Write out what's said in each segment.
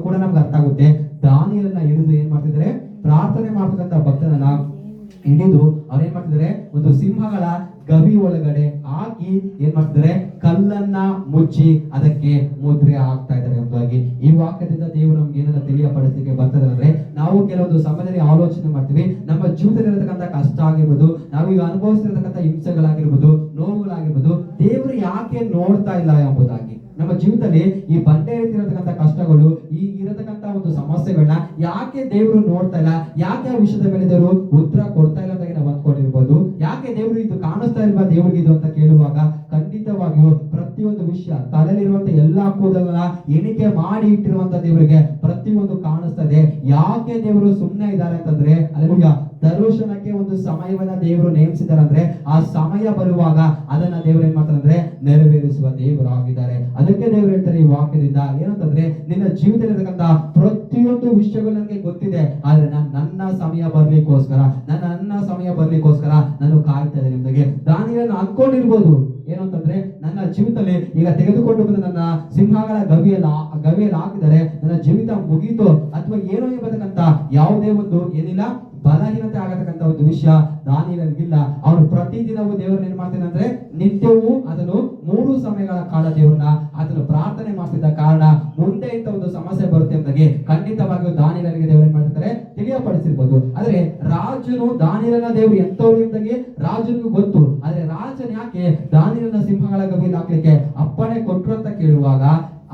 ಕೂಡ ನಮ್ಗೆ ಅರ್ಥ ಆಗುತ್ತೆ. ದಾನಿಯೇಲನ್ನ ಹಿಡಿದು ಏನ್ ಮಾಡ್ತಿದ್ದಾರೆ, ಪ್ರಾರ್ಥನೆ ಮಾಡ್ತಕ್ಕಂಥ ಭಕ್ತನನ್ನ ಹಿಡಿದು ಅವ್ರು ಏನ್ ಮಾಡ್ತಿದ್ದಾರೆ, ಒಂದು ಸಿಂಹಗಳ ಗವಿ ಒಳಗಡೆ ಹಾಕಿ ಏನ್ ಮಾಡ್ತಿದ್ದಾರೆ, ಕಲ್ಲನ್ನ ಮುಚ್ಚಿ ಅದಕ್ಕೆ ಮುದ್ರೆ ಹಾಕ್ತಾ ಇದ್ದಾರೆ ಎಂಬುದಾಗಿ ಈ ವಾಕ್ಯದಿಂದ ದೇವರು ನಮ್ಗೆ ಏನೆಲ್ಲ ತಿಳಿಯಪಡಿಸಲಿಕ್ಕೆ ಬರ್ತದೆ ಅಂದ್ರೆ, ನಾವು ಕೆಲವೊಂದು ಸಮಯದಲ್ಲಿ ಆಲೋಚನೆ ಮಾಡ್ತೀವಿ, ನಮ್ಮ ಜೀವಿತದಲ್ಲಿರತಕ್ಕಂಥ ಕಷ್ಟ ಆಗಿರ್ಬೋದು, ನಾವೀಗ ಅನುಭವಿಸ್ತಿರತಕ್ಕಂಥ ಹಿಂಸೆಗಳಾಗಿರ್ಬೋದು, ನೋವುಗಳಾಗಿರ್ಬೋದು, ದೇವರು ಯಾಕೆ ನೋಡ್ತಾ ಇಲ್ಲ ಎಂಬುದಾಗಿ. ನಮ್ಮ ಜೀವಿತದಲ್ಲಿ ಈ ಬಂಡೆ ರೀತಿರತಕ್ಕಂಥ ಕಷ್ಟಗಳು, ಈ ಇರತಕ್ಕಂಥ ಒಂದು ಸಮಸ್ಯೆಗಳನ್ನ ಯಾಕೆ ದೇವರು ನೋಡ್ತಾ ಇಲ್ಲ, ಯಾಕೆ ಆ ವಿಷಯದ ಮೇಲೆ ದೇವರು ಉತ್ತರ ಕೊಡ್ತಾ ಇಲ್ಲ ಅಂತ ನಾವು ಅಂದ್ಕೊಂಡಿರ್ಬೋದು. ಯಾಕೆ ದೇವರು ಇದು ಕಾಣಿಸ್ತಾ ಇಲ್ವಾ ದೇವರಿಗೆ ಇದು ಅಂತ ಕೇಳುವಾಗ, ಖಂಡಿತವಾಗಿಯೂ ಪ್ರತಿಯೊಂದು ವಿಷಯ, ತಲೆಯಲ್ಲಿರುವಂತ ಎಲ್ಲಾ ಕೂದಲನ್ನ ಎಣಿಕೆ ಮಾಡಿ ಇಟ್ಟಿರುವಂತ ದೇವರಿಗೆ ಪ್ರತಿಯೊಂದು ಕಾಣಿಸ್ತಾ ಇದೆ. ಯಾಕೆ ದೇವರು ಸುಮ್ಮನೆ ಇದ್ದಾರೆ ಅಂತಂದ್ರೆ, ಅಲ್ಲೆಲೂಯಾ, ದರ್ಶನಕ್ಕೆ ಒಂದು ಸಮಯವನ್ನ ದೇವರು ನೇಮಿಸಿದ್ದಾರೆ ಅಂದ್ರೆ, ಆ ಸಮಯ ಬರುವಾಗ ಅದನ್ನ ದೇವರು ಏನ್ ಮಾಡ್ತಾರೆ ಅಂದ್ರೆ ನೆರವೇರಿಸುವ ದೇವರಾಗಿದ್ದಾರೆ. ಅದಕ್ಕೆ ದೇವರು ಹೇಳ್ತಾರೆ ಈ ವಾಕ್ಯದಿಂದ ಏನಂತಂದ್ರೆ, ನಿನ್ನ ಜೀವಿತದಲ್ಲಿರತಕ್ಕಂತ ಪ್ರತಿಯೊಂದು ವಿಷಯಗಳು ನನಗೆ ಗೊತ್ತಿದೆ, ಆದ್ರೆ ನನ್ನ ಸಮಯ ಬರ್ಲಿಕ್ಕೋಸ್ಕರ ನಾನು ಕಾಯ್ತಾ ಇದ್ದೇನೆ ನಿಮಗೆ. ದಾನಿಯೇಲನು ಅನ್ಕೊಂಡಿರ್ಬೋದು ಏನಂತಂದ್ರೆ, ನನ್ನ ಜೀವಿತದಲ್ಲಿ ಈಗ ತೆಗೆದುಕೊಂಡು ಬಂದು ನನ್ನ ಸಿಂಹಗಳ ಗವಿಯಲ್ಲಿ ಹಾಕಿದರೆ ನನ್ನ ಜೀವಿತ ಮುಗೀತು ಅಥವಾ ಏನೋ ಎಂಬತಕ್ಕಂತ ಯಾವುದೇ ಒಂದು ಏನಿಲ್ಲ ಬಲಹೀನತೆ ಆಗತಕ್ಕಂತ ಒಂದು ವಿಷಯ ದಾನಿಯೇಲನಿಗಿಲ್ಲ. ಅವನು ಪ್ರತಿದಿನವೂ ದೇವರನ್ನ ಏನ್ ಮಾಡ್ತಾನೆ ಅಂದ್ರೆ, ನಿತ್ಯವೂ ಅದನ್ನು 3 ಸಮಯಗಳ ಕಾಲ ದೇವರನ್ನ ಅದನ್ನು ಪ್ರಾರ್ಥನೆ ಮಾಡ್ತಿದ್ದ ಕಾರಣ ಮುಂದೆ ಇಂತ ಒಂದು ಸಮಸ್ಯೆ ಬರುತ್ತೆ ಎಂಬುದಾಗಿ ಖಂಡಿತವಾಗಿಯೂ ದಾನಿಯೇಲನಿಗೆ ದೇವರು ಏನ್ ಮಾಡ್ತಾರೆ ತಿಳಿಯಪಡಿಸಿರ್ಬೋದು. ಆದ್ರೆ ರಾಜನು ದಾನಿಯೇಲನ ದೇವರು ಎಂತವ್ರು ಎಂಬುದಾಗಿ ರಾಜನಿಗೂ ಗೊತ್ತು. ಆದ್ರೆ ರಾಜನ್ ಯಾಕೆ ದಾನಿಯೇಲನ ಸಿಂಹಗಳ ಗವಿಯಲ್ಲಿ ಹಾಕ್ಲಿಕ್ಕೆ ಅಪ್ಪಣೆ ಕೊಟ್ರು ಅಂತ ಕೇಳುವಾಗ,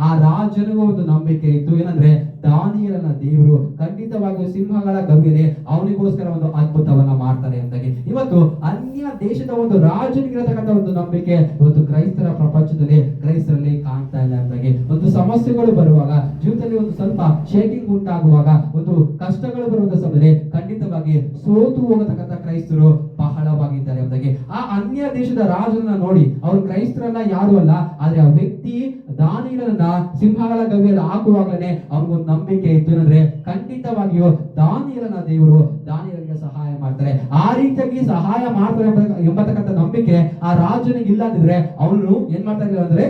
ಆ ರಾಜನಿಗೂ ಒಂದು ನಂಬಿಕೆ ಇತ್ತು, ಏನಂದ್ರೆ ದಾನಿಯೇಲನ ದೇವರು ಖಂಡಿತವಾಗಿಯೂ ಸಿಂಹಗಳ ಗವಿಯಲ್ಲಿ ಅವನಿಗೋಸ್ಕರ ಒಂದು ಅದ್ಭುತವನ್ನ ಮಾಡ್ತಾರೆ ಎಂದಾಗಿ. ಇವತ್ತು ಅನ್ಯ ದೇಶದ ಒಂದು ರಾಜನಿಗಿರತಕ್ಕಂಥ ಒಂದು ನಂಬಿಕೆ ಇವತ್ತು ಕ್ರೈಸ್ತರಲ್ಲಿ ಕಾಣ್ತಾ ಇಲ್ಲ ಎಂದಾಗಿ. ಒಂದು ಸಮಸ್ಯೆಗಳು ಬರುವಾಗ, ಜೀವಿತದಲ್ಲಿ ಒಂದು ಸ್ವಲ್ಪ ಶೇಕಿಂಗ್ ಉಂಟಾಗುವಾಗ, ಒಂದು ಕಷ್ಟಗಳು ಬರುವಂತ ಸಮಯದಲ್ಲಿ ಖಂಡಿತವಾಗಿ ಸೋತು ಹೋಗತಕ್ಕಂಥ ಕ್ರೈಸ್ತರು ಬಹಳವಾಗಿದ್ದಾರೆ ಎಂದಾಗಿ. ಆ ಅನ್ಯ ದೇಶದ ರಾಜನನ್ನ ನೋಡಿ, ಅವರು ಕ್ರೈಸ್ತರಲ್ಲ, ಯಾರು ಅಲ್ಲ, ಆದ್ರೆ ಆ ವ್ಯಕ್ತಿ ದಾನಿಯೇಲನನ್ನ ಸಿಂಹಗಳ ಗವಿಯಲ್ಲಿ ಹಾಕುವಾಗಲೇ ಅವನಿಗೊಂದು ನಂಬಿಕೆ ಇತ್ತು, ಏನಂದ್ರೆ ಖಂಡಿತವಾಗಿಯೂ ದಾನಿಯೇಲನ ದೇವರು ದಾನಿಯೇಲನಿಗೆ ಸಹಾಯ ಮಾಡ್ತಾರೆ. ಆ ರೀತಿಯಾಗಿ ಸಹಾಯ ಮಾಡ್ತಾರೆ ಎಂಬತಕ್ಕಂಥ ನಂಬಿಕೆ ಆ ರಾಜನಿಗೆ ಇಲ್ಲ ಅಂದಿದ್ರೆ ಅವನು ಏನ್ ಮಾಡ್ತಾ ಇರಲಿಲ್ಲ ಅಂದ್ರೆ,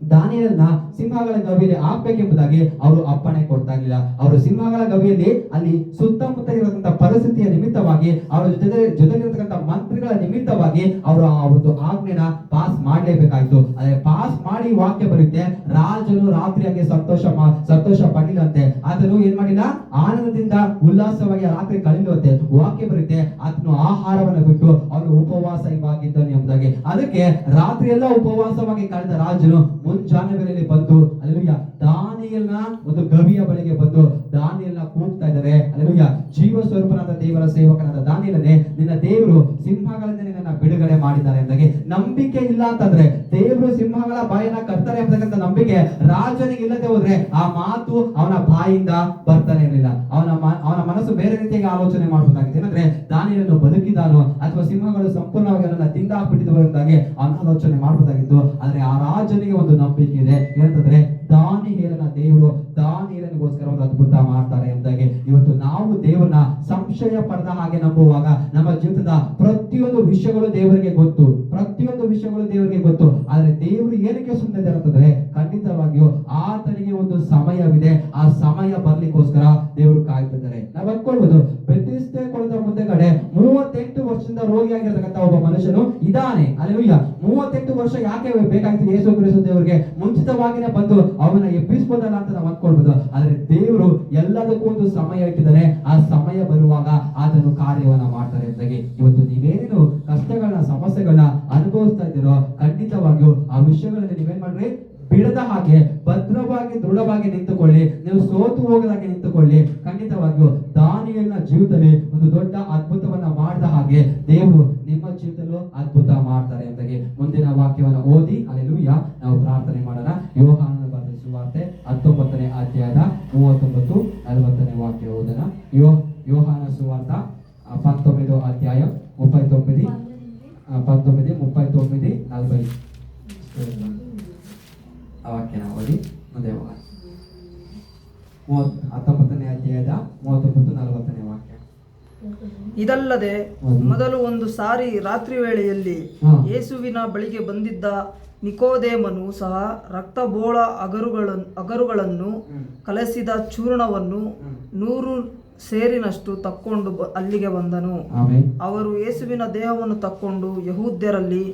ದಾನಿಯೇಲನ ಸಿಂಹಗಳ ಗವಿಯಲ್ಲಿ ಹಾಕ್ಬೇಕೆಂಬುದಾಗಿ ಅವರು ಅಪ್ಪಣೆ ಕೊಡ್ತಾ ಇರಲಿಲ್ಲ. ಅವರು ಸಿಂಹಗಳ ಗವಿಯಲ್ಲಿ ಅಲ್ಲಿ ಸುತ್ತಮುತ್ತ ಇರತಕ್ಕಂಥ ಪರಿಸ್ಥಿತಿಯ ನಿಮಿತ್ತವಾಗಿ, ಅವರ ಜೊತೆಲಿರತಕ್ಕಂಥ ಮಂತ್ರಿಗಳ ನಿಮಿತ್ತವಾಗಿ ಅವರು ಆ ಒಂದು ಆಜ್ಞೆನ ಪಾಸ್ ಮಾಡ್ಲೇಬೇಕಾಯ್ತು. ಅದೇ ಪಾಸ್ ಮಾಡಿ ವಾಕ್ಯ ಬರುತ್ತೆ, ರಾಜನು ರಾತ್ರಿಯಾಗಿ ಸಂತೋಷ ಪಡಲಿಲ್ಲಂತೆ, ಆತನು ಏನ್ ಮಾಡಿಲ್ಲ, ಆನಂದದಿಂದ ಉಲ್ಲಾಸವಾಗಿ ರಾತ್ರಿ ಕಳೆಯುವಂತೆ ವಾಕ್ಯ ಬರುತ್ತೆ. ಆತನು ಆಹಾರವನ್ನು ಬಿಟ್ಟು ಅವನು ಉಪವಾಸವಾಗಿದ್ದನು ಎಂಬುದಾಗಿ. ಅದಕ್ಕೆ ರಾತ್ರಿ ಎಲ್ಲ ಉಪವಾಸವಾಗಿ ಕಳೆದ ರಾಜನು ಮುಂಜಾನೆ ವೇಳೆಯಲ್ಲಿ ಬಂದು ಅಲ್ಲೆಲೂಯಾ ದಾನಿಯೇಲನ ಒಂದು ಗವಿಯ ಬಳಿಗೆ ಬಂದು ದಾನಿಯೇಲನ ಕೂಗ್ತಾ ಇದ್ದಾರೆ, ಅಲ್ಲೆಲೂಯಾ, ಜೀವ ಸ್ವರೂಪನಾದ ದೇವರ ಸೇವಕನಾದ ದಾನಿಯೇಲನೇ, ನಿನ್ನ ದೇವರು ಸಿಂಹಗಳಿಂದ ನಿನ್ನನ್ನ ಬಿಡುಗಡೆ ಮಾಡಿದ್ದಾರೆ ಎಂದಾಗಿ. ನಂಬಿಕೆ ಇಲ್ಲ ಅಂತಂದ್ರೆ ದೇವರು ಸಿಂಹಗಳ ಬಾಯಿನ ಕಟ್ತಾರೆ ಎಂಬತಕ್ಕಂಥ ನಂಬಿಕೆ ರಾಜನಿಗೆ ಇಲ್ಲದೆ ಹೋದ್ರೆ ಆ ಮಾತು ಅವನ ಬಾಯಿಂದ ಬರ್ತಾನೆ ಇರಲಿಲ್ಲ. ಅವನ ಮನಸ್ಸು ಬೇರೆ ರೀತಿಯಾಗಿ ಆಲೋಚನೆ ಮಾಡಬೇಕಾಗಿದೆ. ಏನಂದ್ರೆ ದಾನಿಯೇಲನು ಬದುಕಿದಾನೋ ಅಥವಾ ಸಿಂಹಗಳು ಸಂಪೂರ್ಣವಾಗಿ ಅವನನ್ನ ತಿಂದಾಕ್ಬಿಟ್ಟಿದ್ವು ಎಂಬುದಾಗಿ ಅವನ ಆಲೋಚನೆ ಮಾಡಬೇಕಾಗಿತ್ತು. ಆದ್ರೆ ಆ ರಾಜನಿಗೆ ಒಂದು ನಂಬಿಕೆ ಇದೆ, ಏನಂತಂದ್ರೆ ದಾನಿಯೇಲನ ದೇವರು ದಾನಿಯೇಲನಿಗೋಸ್ಕರ ಒಂದು ಅದ್ಭುತ ಮಾಡ್ತಾರೆ ಎಂಬುದಾಗಿ. ಇವತ್ತು ನಾವು ದೇವರನ್ನ ಸಂಶಯ ಪಡೆದ ಹಾಗೆ ನಂಬುವಾಗ ನಮ್ಮ ಜೀವಿತದ ಪ್ರತಿಯೊಂದು ವಿಷಯಗಳು ದೇವರಿಗೆ ಗೊತ್ತು, ಆದ್ರೆ ದೇವರು ಏನಕ್ಕೆ ಸುಮ್ಮನೆ ಅಂತಂದ್ರೆ, ಖಂಡಿತವಾಗಿಯೂ ಆತನಿಗೆ ಒಂದು ಸಮಯವಿದೆ, ಆ ಸಮಯ ಬರ್ಲಿಕ್ಕೋಸ್ಕರ ದೇವರು ಕಾಯ್ತಿದ್ದಾರೆ. ನಾವು ಅಂದ್ಕೊಳ್ಬಹುದು, ಬೆಥೆಸ್ದ ಕೊಳದ ಮುಂದೆಗಡೆ 38 ವರ್ಷದಿಂದ ರೋಗಿಯಾಗಿರತಕ್ಕಂಥ ಒಬ್ಬ ಮನುಷ್ಯನು ಇದ್ದಾನೆ. ಅಲ್ಲೆಲೂಯಾ, 38 ವರ್ಷ ಯಾಕೆ ಬೇಕಾಗಿತ್ತು ಯೇಸು ಕ್ರಿಸ್ತ ದೇವರಿಗೆ? ಮುಂಚಿತವಾಗಿನೇ ಬಂದು ಅವನ ಎಬ್ಬಿಸಬಹುದಲ್ಲ ಅಂತ ನಾವು ಅಂದ್ಕೊಳ್ಬಹುದು. ಆದ್ರೆ ದೇವರು ಎಲ್ಲದಕ್ಕೂ ಒಂದು ಸಮಯ ಇಟ್ಟಿದ್ದಾನೆ, ಆ ಸಮಯ ಬರುವಾಗ ಅದನ್ನು ಕಾರ್ಯವನ್ನ ಮಾಡ್ತಾರೆ ಎಂದಾಗಿ. ಇವತ್ತು ನೀವೇನೇನು ಕಷ್ಟಗಳನ್ನ ಸಮಸ್ಯೆಗಳನ್ನ ಅನುಭವಿಸ್ತಾ ಇದ್ದೀರೋ, ಖಂಡಿತವಾಗಿಯೂ ಆ ವಿಷಯಗಳಲ್ಲಿ ನೀವೇನ್ ಮಾಡ್ರಿ, ಬಿಡದ ಹಾಗೆ ಭದ್ರವಾಗಿ ದೃಢವಾಗಿ ನಿಂತುಕೊಳ್ಳಿ. ನೀವು ಸೋತು ಹೋಗದಾಗೆ ನಿಂತುಕೊಳ್ಳಿ. ಖಂಡಿತವಾಗಿಯೂ ದಾನಿಯೇಲನ ಜೀವಿತದಲ್ಲಿ ಒಂದು ದೊಡ್ಡ ಅದ್ಭುತವನ್ನ ಮಾಡಿದ ಹಾಗೆ ದೇವರು ನಿಮ್ಮ ಜೀವಿತದಲ್ಲೂ ಅದ್ಭುತ ಮಾಡ್ತಾರೆ ಎಂದಾಗಿ. ಮುಂದಿನ ವಾಕ್ಯವನ್ನ ಓದಿ ಹಲ್ಲೆಲೂಯಾ ನಾವು ಪ್ರಾರ್ಥನೆ ಮಾಡೋಣ. ಯೋಹಾನನ ಬರೆದ ಸುವಾರ್ತೆ 19ನೇ ಅಧ್ಯಾಯದ 39-40 ವಾಕ್ಯ ಓದೋಣ. ಯೋಹಾನ ಸುವಾರ್ತ 19 ಅಧ್ಯಾಯ 39, 39-40 ವಾಕ್ಯನ ಓದಿ ಮುಂದೆ ಹೋಗೋಣ. 19ನೇ ಅಧ್ಯಾಯದ 39-40 ವಾಕ್ಯ. ಇದಲ್ಲದೆ ಮೊದಲು ಒಂದು ಸಾರಿ ರಾತ್ರಿ ವೇಳೆಯಲ್ಲಿ ಯೇಸುವಿನ ಬಳಿಗೆ ಬಂದಿದ್ದ ನಿಕೋದೇಮನು ಸಹ ರಕ್ತಬೋಳ ಅಗರುಗಳನ್ನು ಕಲಸಿದ ಚೂರ್ಣವನ್ನು 100 ಸೇರಿನಷ್ಟು ತಕ್ಕೊಂಡು ಅಲ್ಲಿಗೆ ಬಂದನು. ಅವರು ಯೇಸುವಿನ ದೇಹವನ್ನು ತಕ್ಕೊಂಡು ಯಹೂದ್ಯರಲ್ಲಿ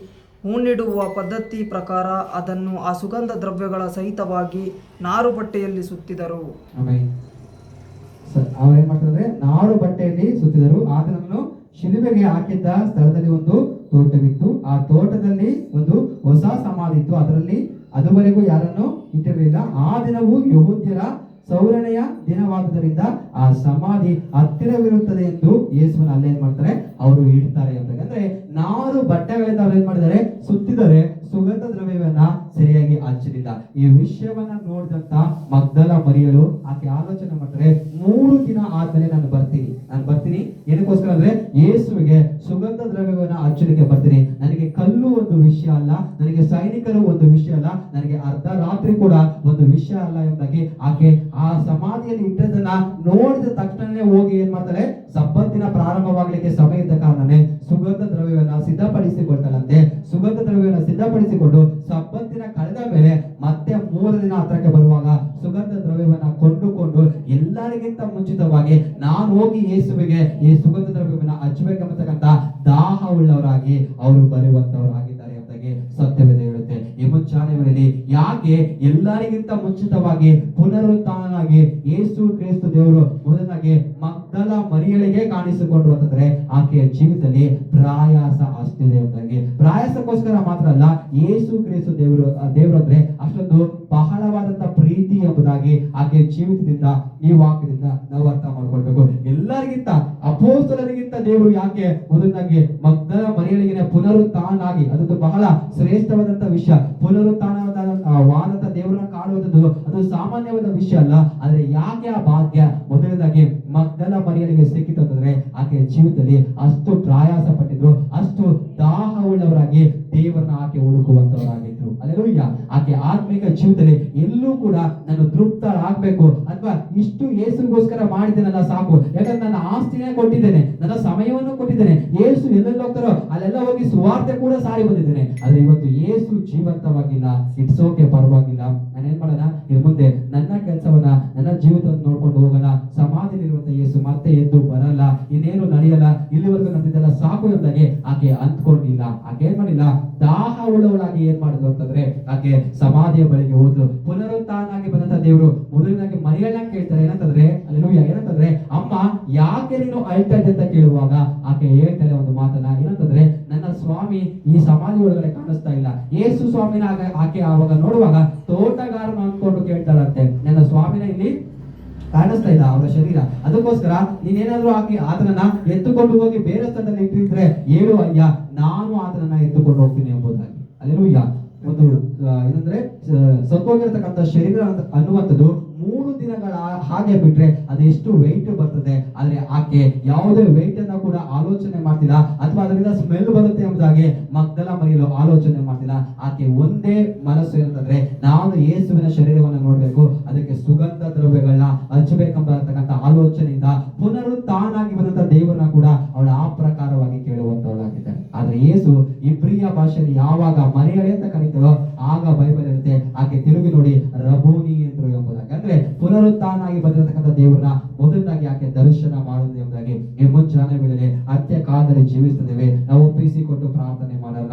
ಹೂಣಿಡುವ ಪದ್ಧತಿ ಪ್ರಕಾರ ಅದನ್ನು ಆ ಸುಗಂಧ ದ್ರವ್ಯಗಳ ಸಹಿತವಾಗಿ ನಾರು ಬಟ್ಟೆಯಲ್ಲಿ ಸುತ್ತಿದರು. ಅವ್ರೇನ್ ಮಾಡ್ತಾರೆ, ನಾರು ಬಟ್ಟೆಯಲ್ಲಿ ಸುತ್ತಿದರು. ಆತನನ್ನು ಶಿಲುಬೆಗೆ ಹಾಕಿದ್ದ ಸ್ಥಳದಲ್ಲಿ ಒಂದು ತೋಟವಿತ್ತು. ಆ ತೋಟದಲ್ಲಿ ಒಂದು ಹೊಸ ಸಮಾಧಿ ಇತ್ತು. ಅದರಲ್ಲಿ ಅದುವರೆಗೂ ಯಾರನ್ನು ಇಟ್ಟಿರಲಿಲ್ಲ. ಆ ದಿನವೂ ಯಹೂದ್ಯರ ಸೌರಣೆಯ ದಿನವಾದುದರಿಂದ ಆ ಸಮಾಧಿ ಹತ್ತಿರವಿರುತ್ತದೆ ಎಂದು ಯೇಸುವನ್ನ ಅಲ್ಲೇನ್ ಮಾಡ್ತಾರೆ, ಅವರು ಇಡ್ತಾರೆ ಅಂತ. ಅಂದ್ರೆ ನಾರು ಬಟ್ಟೆಗಳಿಂದ ಅವ್ರು ಏನ್ ಮಾಡಿದ್ದಾರೆ, ಸುತ್ತಿದರೆ ಸುಗಂಧ ದ್ರವ್ಯವನ್ನ ಸರಿಯಾಗಿ ಹಚ್ಚಲಿಲ್ಲ. ಈ ವಿಷಯವನ್ನ ನೋಡಿದಂತ ಮಗ್ದಲ ಮರಿಯಳು ಆಕೆ ಆಲೋಚನೆ ಮಾಡ್ತಾರೆ, 3 ದಿನ ಆದ್ಮೇಲೆ ನಾನು ಬರ್ತೀನಿ ಏನಕ್ಕೋಸ್ಕರ ಅಂದ್ರೆ ಯೇಸುವಿಗೆ ಸುಗಂಧ ದ್ರವ್ಯವನ್ನ ಹಚ್ಚಲಿಕ್ಕೆ ಬರ್ತೀನಿ. ನನಗೆ ಕಲ್ಲು ಒಂದು ವಿಷಯ ಅಲ್ಲ, ನನಗೆ ಸೈನಿಕರು ಒಂದು ವಿಷಯ ಅಲ್ಲ, ನನಗೆ ಅರ್ಧ ರಾತ್ರಿ ಕೂಡ ಒಂದು ವಿಷಯ ಅಲ್ಲ ಎಂಬುದಾಗಿ ಆಕೆ ಆ ಸಮಾಧಿಯಲ್ಲಿ ಇಟ್ಟದನ್ನ ನೋಡಿದ ತಕ್ಷಣನೇ ಹೋಗಿ ಏನ್ ಮಾಡ್ತಾಳೆ, ಸಬ್ಬತ್ತಿನ ಪ್ರಾರಂಭವಾಗ್ಲಿಕ್ಕೆ ಸಮಯ ಇದ್ದ ಕಾರಣನೇ ಸುಗಂಧ ದ್ರವ್ಯವನ್ನ ಸಿದ್ಧಪಡಿಸಿಕೊಳ್ತಾಳಂತೆ. ಸುಗಂಧ ದ್ರವ್ಯವನ್ನ ಸಿದ್ಧಪಡಿಸಿಕೊಂಡು ಸಬ್ಬತ್ತಿನ ಕಳೆದ ಮೇಲೆ ಮತ್ತೆ 3 ದಿನ ಹತ್ರಕ್ಕೆ ಬರುವಾಗ ಸುಗಂಧ ದ್ರವ್ಯವನ್ನ ಕೊಂಡುಕೊಂಡು ಎಲ್ಲರಿಗಿಂತ ಮುಂಚಿತವಾಗಿ ನಾನು ಹೋಗಿ ಯೇಸುವಿಗೆ ಈ ಸುಗಂಧ ದ್ರವ್ಯವನ್ನ ಹಚ್ಚಬೇಕೆಂಬತಕ್ಕಂತ ದಾಹ ಉಳ್ಳವರಾಗಿ ಅವರು ಬರುವಂತವರಾಗಿದ್ದಾರೆ ಎಂಬುದಾಗಿ ಸತ್ಯವೇದ ಹೇಳುತ್ತೆ. ಈ ಮುಂಚಾನೆ ವೇಳೆಯಲ್ಲಿ ಯಾಕೆ ಎಲ್ಲರಿಗಿಂತ ಮುಂಚಿತವಾಗಿ ಪುನರುತ್ಥಾನನಾಗಿ ಯೇಸು ಕ್ರಿಸ್ತ ದೇವರು ಮೊದಲಾಗಿ ಮಗ್ದಲ ಮರಿಯಳಿಗೆ ಕಾಣಿಸಿಕೊಂಡು ಅಂತಂದ್ರೆ ಆಕೆಯ ಜೀವಿತದಲ್ಲಿ ಪ್ರಯಾಸ ಅಷ್ಟಿದೆ ಎಂಬುದಾಗಿ. ಪ್ರಯಾಸಕ್ಕೋಸ್ಕರ ಮಾತ್ರ ಅಲ್ಲ, ಯೇಸು ಕ್ರಿಸ್ತ ದೇವರು ಅಂದ್ರೆ ಅಷ್ಟೊಂದು ಬಹಳವಾದಂತ ಪ್ರೀತಿ ಎಂಬುದಾಗಿ ಆಕೆಯ ಜೀವಿತದಿಂದ ಈ ವಾಕ್ಯದಿಂದ ನಾವು ಅರ್ಥ ಮಾಡ್ಕೊಳ್ಬೇಕು. ಎಲ್ಲರಿಗಿಂತ ಅಪೊಸ್ತಲರಿಗಿಂತ ದೇವರು ಯಾಕೆ ಮೊದಲಾಗಿ ಮಗ್ದಲ ಮರಿಯಳಿಗೆ ಪುನರುತ್ಥಾನಾಗಿ, ಅದೊಂದು ಬಹಳ ಶ್ರೇಷ್ಠವಾದಂತ ವಿಷಯ. ಪುನರುತ್ಥಾನವಾದಂತ ದೇವರನ್ನ ಕಾಣುವುದು ಅದು ಸಾಮಾನ್ಯವಾದ ವಿಷಯ ಅಲ್ಲ. ಆದ್ರೆ ಯಾಕೆ ಆ ಭಾಗ್ಯ ಮೊದಲನೇದಾಗಿ ಮಗ್ದಲ ಮರಿಯಳಿಗೆ ಸಿಕ್ಕಿತು ಅಂತಂದ್ರೆ ಆಕೆಯ ಜೀವಿತದಲ್ಲಿ ಅಷ್ಟು ಪ್ರಯಾಸ ಪಟ್ಟಿದ್ರು, ಅಷ್ಟು ದಾಹ ಉಳ್ಳವರಾಗಿ ದೇವರನ್ನ ಆಕೆ ಹುಡುಕುವಂತವರಾಗಿದ್ರು. ಅಲ್ಲೆಲೂಯ್ಯ. ಆಕೆ ಆತ್ಮಿಕ ಜೀವಿತದಲ್ಲಿ ಎಲ್ಲೂ ಕೂಡ ನಾನು ತೃಪ್ತರಾಗಬೇಕು ಅಥವಾ ಇಷ್ಟು ಯೇಸುಗೋಸ್ಕರ ಮಾಡಿದ್ದೇನಲ್ಲ ಸಾಕು, ಯಾಕಂದ್ರೆ ನನ್ನ ಆಸ್ತಿನೇ ಕೊಟ್ಟಿದ್ದೇನೆ, ನನ್ನ ಸಮಯವನ್ನು ಕೊಟ್ಟಿದ್ದೇನೆ, ಯೇಸು ಎಲ್ಲೆಲ್ಲ ಹೋಗ್ತಾರೋ ಅಲ್ಲೆಲ್ಲ ಹೋಗಿ ಸುವಾರ್ತೆ ಕೂಡ ಸಾರಿ ಬಂದಿದ್ದೇನೆ. ಆದ್ರೆ ಇವತ್ತು ಯೇಸು ಜೀವಂತವಾಗಿಲ್ಲ, ಇಟ್ಸ್ ಓಕೆ, ಪರವಾಗಿಲ್ಲ, ನಾನು ಏನ್ ಮಾಡೋಣ, ಇನ್ನು ಮುಂದೆ ನನ್ನ ಕೆಲಸವನ್ನ ನನ್ನ ಜೀವಿತವನ್ನು ನೋಡ್ಕೊಂಡು ಹೋಗೋಣ. ಸಮಾಧಿಯಲ್ಲಿರುವಂತ ಯೇಸು ಮತ್ತೆ ಎದ್ದು ಬರಲ್ಲ, ಇನ್ನೇನು ನಡೆಯಲ್ಲ, ಇಲ್ಲಿವರೆಗೂ ನಡೆದಿದ್ದೆಲ್ಲ ಸಾಕು ಎಂದಾಗೆ ಆಕೆ ಅಂದ್ಕೊಂಡಿಲ್ಲ. ಆಕೆ ಏನ್ ಮಾಡಿಲ್ಲ, ದಾಹ ಉಳ್ಳವಳಾಗಿ ಏನ್ ಮಾಡಿದ್ಲು ಅಂತಂದ್ರೆ ಆಕೆ ಸಮಾಧಿಯ ಬಳಿಗೆ ಹೋದ್ಲು. ಪುನರುತ್ಥಾನಾಗಿ ಬಂದಂತ ದೇವರು ಮೊದಲನಾಗಿ ಮರಿಯಳನ್ನ ಕೇಳ್ತಾರೆ, ಏನಂತಂದ್ರೆ ಅಲ್ಲೆಲೂಯ್ಯ, ಏನಂತಂದ್ರೆ ಅಮ್ಮ ಯಾಕೆ ನೀನು ಅಳ್ತಾ ಇದ್ದೆ ಅಂತ ಕೇಳುವಾಗ ಆಕೆ ಹೇಳ್ತಾರೆ ಒಂದು ಮಾತನ್ನ, ಏನಂತಂದ್ರೆ ನನ್ನ ಸ್ವಾಮಿ ಈ ಸಮಾಧಿ ಒಳಗಡೆ ಕಾಣಿಸ್ತಾ ಇಲ್ಲ. ಯೇಸು ಸ್ವಾಮಿನ ಆಕೆ ಆವಾಗ ನೋಡುವಾಗ ತೋಟಗಾರನ ಅಂದ್ಕೊಂಡು ಕೇಳ್ತಾಳಂತೆ, ನನ್ನ ಸ್ವಾಮಿನ ಇಲ್ಲಿ ಕಾಣಿಸ್ತಾ ಇಲ್ಲ ಅವರ ಶರೀರ, ಅದಕ್ಕೋಸ್ಕರ ನೀನೇನಾದ್ರೂ ಆಕೆ ಆತನನ್ನ ಎತ್ತುಕೊಂಡು ಹೋಗಿ ಬೇರೆ ಸ್ಥಳದಲ್ಲಿ ಇಟ್ಟಿದ್ರೆ ಹೇಳು ಅಯ್ಯ, ನಾನು ಆತನನ್ನ ಎತ್ತುಕೊಂಡು ಹೋಗ್ತೀನಿ ಎಂಬುದಾಗಿ. ಅಲ್ಲೆಲೂಯ್ಯ. ಒಂದು ಏನಂದ್ರೆ ಸತ್ತೋಗಿರತಕ್ಕಂಥ ಶರೀರ ಅನ್ನುವಂಥದ್ದು 3 ದಿನಗಳ ಹಾಗೆ ಬಿಟ್ರೆ ಅದೆಷ್ಟು ವೆಯ್ಟ್ ಬರ್ತದೆ. ಆದ್ರೆ ಆಕೆ ಯಾವುದೇ ವೆಯ್ಟ್ ಅನ್ನ ಕೂಡ ಆಲೋಚನೆ ಮಾಡ್ತಿಲ್ಲ, ಅಥವಾ ಅದರಿಂದ ಸ್ಮೆಲ್ ಬರುತ್ತೆ ಎಂಬುದಾಗಿ ಮಗ್ದಲ ಮರಿಯಲು ಆಲೋಚನೆ ಮಾಡ್ತಿಲ್ಲ. ಆಕೆ ಒಂದೇ ಮನಸ್ಸು ಏನಂತಂದ್ರೆ ನಾನು ಯೇಸುವಿನ ಶರೀರವನ್ನು ನೋಡ್ಬೇಕು, ಅದಕ್ಕೆ ಸುಗಂಧ ದ್ರವ್ಯಗಳನ್ನ ಹಚ್ಚಬೇಕೆಂಬತಕ್ಕಂಥ ಆಲೋಚನೆಯಿಂದ ಪುನರುತ್ಥಾನಾಗಿ ಬಂದಂತ ದೇವರನ್ನ ಕೂಡ ಅವಳು ಆ ಪ್ರಕಾರವಾಗಿ ಕೇಳುವಂತವಳಾಗಿದ್ದಾಳೆ. ಆದ್ರೆ ಯೇಸು ಇಬ್ರಿಯ ಭಾಷೆಯಲ್ಲಿ ಯಾವಾಗ ಮರಿಯಳೆ ಅಂತ ಕರೀತಾರೋ ಆಗ ಬೈಬಲ್ ಇರುತ್ತೆ ಆಕೆ ತಿರುಗಿ ನೋಡಿ ರಬೋನಿ ಎಂದ್ರು ಎಂಬುದಾಗಿ. ಅಂದ್ರೆ ಪುನರುತ್ಥಾನಾಗಿ ಬಂದಿರತಕ್ಕಂಥ ದೇವರನ್ನ ಮೊದಲಾಗಿ ಆಕೆ ದರ್ಶನ ಮಾಡುವುದು ಎಂಬುದಾಗಿ ಈ ಮುಂಚಾನೆ ವೇಳೆಯಲ್ಲಿ ಅಂತ್ಯ ಕಾಲದಲ್ಲಿ ಜೀವಿಸುತ್ತೇವೆ. ನಾವು ಒಪ್ಪಿಸಿಕೊಟ್ಟು ಪ್ರಾರ್ಥನೆ ಮಾಡೋಣ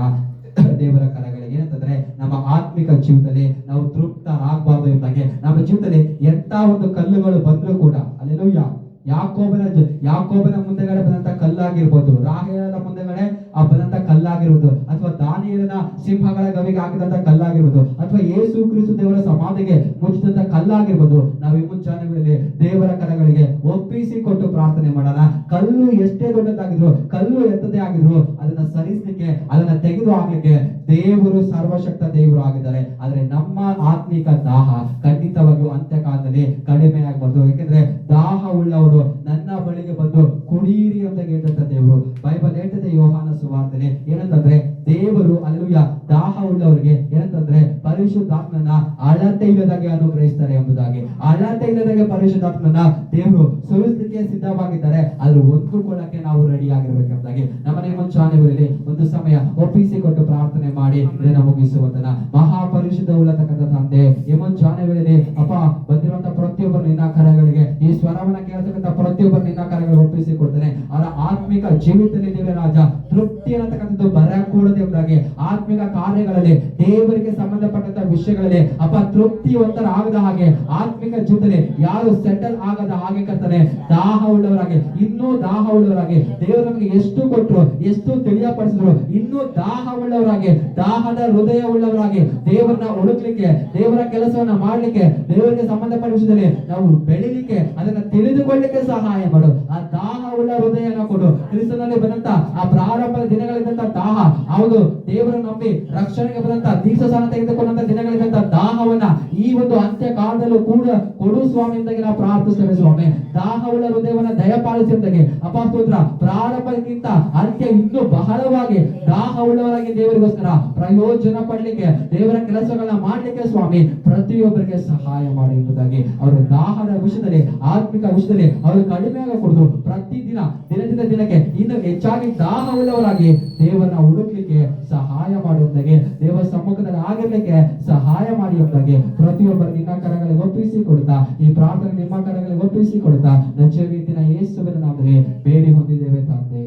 ದೇವರ ಕರಗಳಿಗೆ. ಏನಂತಂದ್ರೆ ನಮ್ಮ ಆತ್ಮಿಕ ಜೀವಿತದಲ್ಲಿ ನಾವು ತೃಪ್ತರಾಗಬಾರದು ಎಂಬುದಾಗಿ, ನಮ್ಮ ಜೀವಿತದಲ್ಲಿ ಎಂತ ಒಂದು ಕಲ್ಲುಗಳು ಬಂದ್ರು ಕೂಡ ಅಲ್ಲೆಲೂಯ್ಯ, ಯಾಕೋಬನ ಮುಂದೆಗಡೆ ಬಂದಂತ ಕಲ್ಲಾಗಿರ್ಬೋದು, ರಾಹೇಲನ ಮುಂದೆಗಡೆ ಬಂದಂತ ಕಲ್ಲಾಗಿರ್ಬೋದು, ಅಥವಾ ದಾನಿಯೇಲನ ಸಿಂಹಗಳ ಗವಿಗೆ ಹಾಕಿದಂತ ಕಲ್ಲಾಗಿರ್ಬೋದು, ಅಥವಾ ಯೇಸು ಕ್ರಿಸ್ತ ದೇವರ ಸಮಾಧಿಗೆ ಮುಚ್ಚಿದಂತ ಕಲ್ಲಾಗಿರ್ಬೋದು, ನಾವು ಈ ಮುಂಚಾನೆಗಳಲ್ಲಿ ದೇವರ ಕರಗಳಿಗೆ ಒಪ್ಪಿಸಿಕೊಟ್ಟು ಪ್ರಾರ್ಥನೆ ಮಾಡೋಣ. ಕಲ್ಲು ಎಷ್ಟೇ ದೊಡ್ಡದಾಗಿದ್ರು, ಕಲ್ಲು ಎತ್ತದೇ ಆಗಿದ್ರು, ಅದನ್ನ ಸರಿಸಲಿಕ್ಕೆ, ಅದನ್ನ ತೆಗೆದು ಹಾಕ್ಲಿಕ್ಕೆ ದೇವರು ಸರ್ವಶಕ್ತ ದೇವರು ಆಗಿದ್ದಾರೆ. ಆದ್ರೆ ನಮ್ಮ ಆತ್ಮಿಕ ದಾಹ ಖಂಡಿತವಾಗಿಯೂ ಅಂತ್ಯಕಾಲದಲ್ಲಿ ಕಡಿಮೆ ಆಗಬಾರ್ದು. ಯಾಕೆಂದ್ರೆ ದಾಹ ಉಳ್ಳವರು ನನ್ನ ಬಳಿಗೆ ಬಂದು ಕುಡೀರಿ ಅಂತ ಹೇಳ್ತಂತ ದೇವರು. ಬೈಬಲ್ ಹೇಳ್ತದೆ ಯೋಹಾನ ಸುವಾರ್ತೆಯಲ್ಲಿ, ಏನಂತಂದ್ರೆ ದೇವರು ಅಲ್ಲೂಯ ದಾಹ ಉಳ್ಳವರಿಗೆ ಏನಂತಂದ್ರೆ ಪರಿಶುದ್ಧಾತ್ಮನ ಅಳತೆ ಇಲ್ಲದಾಗೆ ಅನುಗ್ರಹಿಸ್ತಾರೆ ಎಂಬುದಾಗಿ. ಅಳತೆ ಇಲ್ಲದಾಗೆ ಪರಿಶುದ್ಧಾತ್ಮನ ದೇವರು ಸುರಿಸಲಿಕ್ಕೆ ಸಿದ್ಧವಾಗಿದ್ದಾರೆ. ಆದ್ರೆ ಹೊಂದಿಕೊಳ್ಳಕ್ಕೆ ನಾವು ರೆಡಿ ಆಗಿರ್ಬೇಕೆಂಬುದಾಗಿ ನಮ್ಮನೆ ಮುಂಚಾನೆಗಳಲ್ಲಿ ಒಂದು ಸಮಯ ಒಪ್ಪಿಸಿಕೊಟ್ಟು ಪ್ರಾರ್ಥನೆ ಮಾಡಿ ಇದನ್ನ ಮುಗಿಸುವಂತನ. ಮಹಾಪರಿಶುದ್ಧ ಉಳ್ಳತಕ್ಕಂಥ ತಂದೆ, ಈ ಮುಂಚಾನೆಗಳಲ್ಲಿ ಅಪ್ಪ ಬಂದಿರುವಂತ ಪ್ರತಿಯೊಬ್ಬರು ನಿನ್ನ ಕರಗಳಿಗೆ, ಈ ಸ್ವರವನ್ನ ಕೇಳತಕ್ಕಂಥ ಪ್ರತಿಯೊಬ್ಬರು ನಿನ್ನ ಕರಗಳಿಗೆ ಒಪ್ಪಿಸಿಕೊಡ್ತೇನೆ. ಅವರ ಆತ್ಮಿಕ ಜೀವಿತದಲ್ಲಿ ದೇವರ ರಾಜ ತೃಪ್ತಿ ಅನ್ನತಕ್ಕಂಥದ್ದು ಬರಕೂಡದೆ ಎಂಬುದಾಗಿ, ಆತ್ಮಿಕ ಕಾರ್ಯಗಳಲ್ಲಿ ದೇವರಿಗೆ ಸಂಬಂಧಪಟ್ಟಂತ ವಿಷಯಗಳಲ್ಲಿ ಅಪ್ಪ ತೃಪ್ತಿವಂತರಾಗದ ಹಾಗೆ, ಆತ್ಮಿಕ ಜೀವಿತದಲ್ಲಿ ಯಾರು ಸೆಟಲ್ ಆಗದ ಹಾಗೆ ಕರ್ತನೆ, ದಾಹ ಉಳ್ಳವರಾಗಿ, ಇನ್ನೂ ದಾಹ ಉಳ್ಳವರಾಗಿ, ದೇವರು ನಮಗೆ ಎಷ್ಟು ಕೊಟ್ಟರು, ಎಷ್ಟು ತಿಳಿಯಪಡಿಸಿದ್ರು, ಇನ್ನೂ ದಾಹ ಉಳ್ಳವರಾಗಿ, ದಾಹದ ಹೃದಯ ಉಳ್ಳವರಾಗಿ ದೇವರನ್ನ ಹುಡುಕ್ಲಿಕ್ಕೆ, ದೇವರ ಕೆಲಸವನ್ನ ಮಾಡ್ಲಿಕ್ಕೆ, ದೇವರಿಗೆ ಸಂಬಂಧಪಟ್ಟ ವಿಷಯದಲ್ಲಿ ನಾವು ಬೆಳಿಲಿಕ್ಕೆ, ಅದನ್ನ ತಿಳಿದುಕೊಳ್ಳಿಕ್ಕೆ ಸಹಾಯ ಮಾಡು. ಆ ದಾಹ ಉಳ್ಳ ಹೃದಯನ ಕೊಡು. ಕ್ರಿಸ್ತನಲ್ಲಿ ಬಂದಂತ ಆ ಪ್ರಾರಂಭದ ದಿನಗಳಿದ್ದಂತ ದಾಹ, ಹೌದು ದೇವರನ್ನು ನಂಬಿ ರಕ್ಷಣೆಗೆ ಬಂದಂತ ದೀಕ್ಷಾಸ್ನಾನ ತೆಗೆದುಕೊಂಡಂತ ದಿನಗಳಿದ್ದಂತ ದಾಹವನ್ನ ಈ ಒಂದು ಅಂತ್ಯ ಕಾಲದಲ್ಲೂ ಕೂಡ ಕೊಡು ಸ್ವಾಮಿ ಎಂದಾಗಿ ನಾವು ಪ್ರಾರ್ಥಿಸ್ತೇವೆ ಸ್ವಾಮಿ. ದಾಹ ಉಳ್ಳ ಹೃದಯವನ್ನ ದಯಪಾಲಿಸಿ ಎಂದಾಗಿ ಅಪ್ಪ ಸ್ತೋತ್ರ. ಪ್ರಾರಂಭಕ್ಕಿಂತ ಅಂತ್ಯ ಇನ್ನೂ ಬಹಳವಾಗಿ ದಾಹ ಉಳ್ಳವರಾಗಿ ದೇವರಿಗೋಸ್ಕರ ಪ್ರಯೋಜನ ಪಡ್ಲಿಕ್ಕೆ, ದೇವರ ಕೆಲಸಗಳನ್ನ ಮಾಡ್ಲಿಕ್ಕೆ ಸ್ವಾಮಿ ಪ್ರತಿಯೊಬ್ಬರಿಗೆ ಸಹಾಯ ಮಾಡಿ ಎಂಬುದಾಗಿ, ಅವರ ದಾಹದ ವಿಷಯದಲ್ಲಿ, ಆತ್ಮಿಕ ವಿಷಯದಲ್ಲಿ ಅವರು ಕಡಿಮೆ ಆಗಕೂಡದು. ಪ್ರತಿದಿನ ದಿನದಿಂದ ದಿನಕ್ಕೆ ಇನ್ನು ಹೆಚ್ಚಾಗಿ ದಾಹ ಉಳ್ಳವರಾಗಿ ದೇವರನ್ನ ಹುಡುಕ್ಲಿಕ್ಕೆ ಸಹಾಯ ಮಾಡುವುದಾಗಿ, ದೇವರ ಸಮ್ಮುಖದಲ್ಲಿ ಆಗಿರ್ಲಿಕ್ಕೆ ಸಹಾಯ ಮಾಡಿ ಎಂಬುದಾಗಿ ಪ್ರತಿಯೊಬ್ಬರು ನಿನ್ನ ಕರಗಳಿಗೆ ಒಪ್ಪಿಸಿ ಕೊಡ್ತಾ, ಈ ಪ್ರಾರ್ಥನೆ ನಿಮ್ಮ ಕರಗಳಿಗೆ ಒಪ್ಪಿಸಿ ಕೊಡ್ತಾ, ನಚ್ಚ ರೀತಿಯ ಯೇಸುವಿನ ನಾಮದಲ್ಲಿ ಬೇಡಿ ಹೊಂದಿದ್ದೇವೆ ತಂದೆ.